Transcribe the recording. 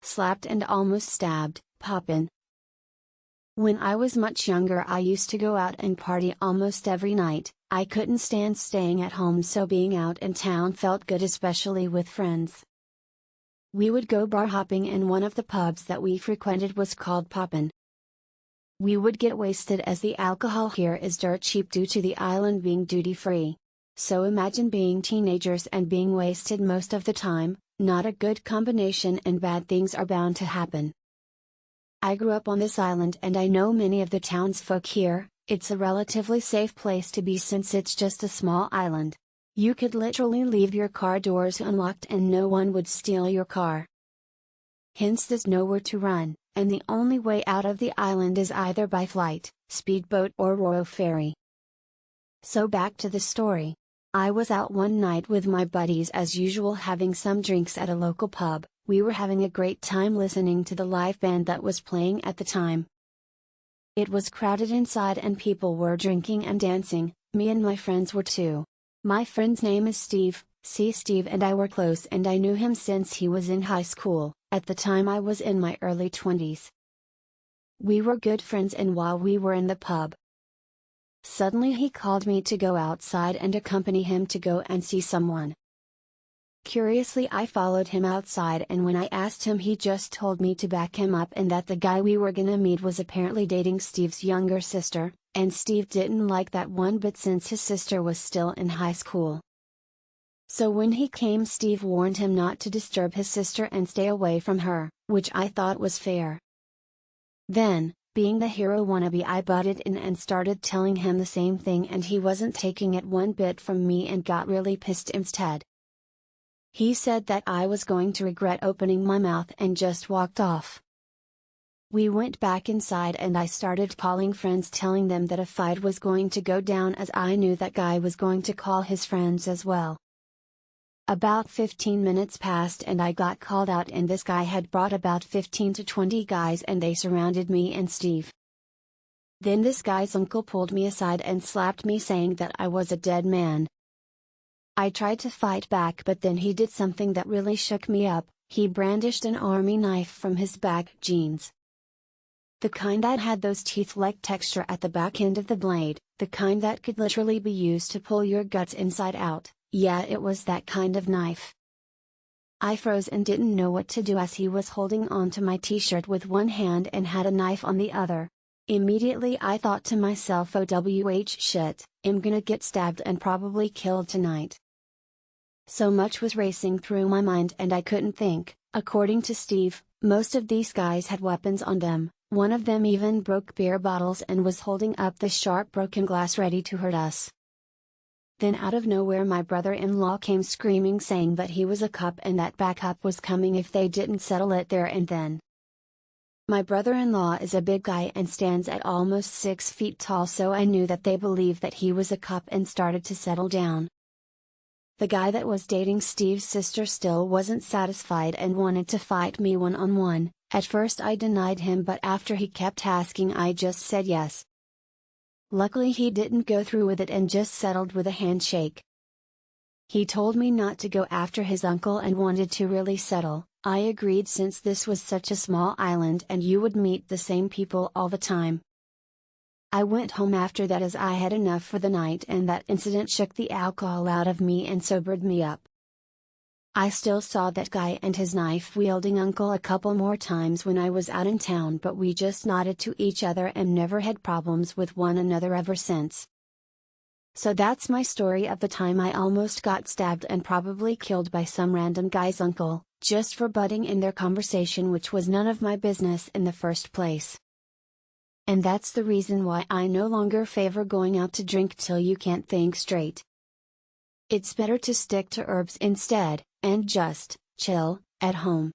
slapped and almost stabbed, poppin'. When I was much younger I used to go out and party almost every night. I couldn't stand staying at home, so being out in town felt good, especially with friends. We would go bar hopping, and one of the pubs that we frequented was called Poppin'. We would get wasted as the alcohol here is dirt cheap due to the island being duty free. So imagine being teenagers and being wasted most of the time, not a good combination, and bad things are bound to happen. I grew up on this island and I know many of the townsfolk here. It's a relatively safe place to be since it's just a small island. You could literally leave your car doors unlocked and no one would steal your car. Hence there's nowhere to run, and the only way out of the island is either by flight, speedboat or Ro-Ro ferry. So back to the story. I was out one night with my buddies as usual, having some drinks at a local pub. We were having a great time listening to the live band that was playing at the time. It was crowded inside and people were drinking and dancing. Me and my friends were too. My friend's name is Steve. Steve and I were close and I knew him since he was in high school. At the time I was in my early 20s. We were good friends, and while we were in the pub, suddenly he called me to go outside and accompany him to go and see someone. Curiously I followed him outside, and when I asked him he just told me to back him up and that the guy we were gonna meet was apparently dating Steve's younger sister, and Steve didn't like that one bit since his sister was still in high school. So when he came, Steve warned him not to disturb his sister and stay away from her, which I thought was fair. Then, being the hero wannabe, I butted in and started telling him the same thing, and he wasn't taking it one bit from me and got really pissed instead. He said that I was going to regret opening my mouth and just walked off. We went back inside and I started calling friends, telling them that a fight was going to go down, as I knew that guy was going to call his friends as well. About 15 minutes passed and I got called out, and this guy had brought about 15 to 20 guys and they surrounded me and Steve. Then this guy's uncle pulled me aside and slapped me, saying that I was a dead man. I tried to fight back, but then he did something that really shook me up. He brandished an army knife from his back jeans. The kind that had those teeth-like texture at the back end of the blade, the kind that could literally be used to pull your guts inside out. Yeah, it was that kind of knife. I froze and didn't know what to do, as he was holding onto my t-shirt with one hand and had a knife on the other. Immediately I thought to myself, OWH shit, I'm gonna get stabbed and probably killed tonight. So much was racing through my mind and I couldn't think. According to Steve, most of these guys had weapons on them. One of them even broke beer bottles and was holding up the sharp broken glass ready to hurt us. Then out of nowhere my brother-in-law came screaming, saying that he was a cop and that backup was coming if they didn't settle it there and then. My brother-in-law is a big guy and stands at almost 6 feet tall, so I knew that they believed that he was a cop and started to settle down. The guy that was dating Steve's sister still wasn't satisfied and wanted to fight me one-on-one. At first I denied him, but after he kept asking I just said yes. Luckily he didn't go through with it and just settled with a handshake. He told me not to go after his uncle and wanted to really settle. I agreed, since this was such a small island and you would meet the same people all the time. I went home after that, as I had enough for the night, and that incident shook the alcohol out of me and sobered me up. I still saw that guy and his knife-wielding uncle a couple more times when I was out in town, but we just nodded to each other and never had problems with one another ever since. So that's my story of the time I almost got stabbed and probably killed by some random guy's uncle, just for butting in their conversation, which was none of my business in the first place. And that's the reason why I no longer favor going out to drink till you can't think straight. It's better to stick to herbs instead, and just chill at home.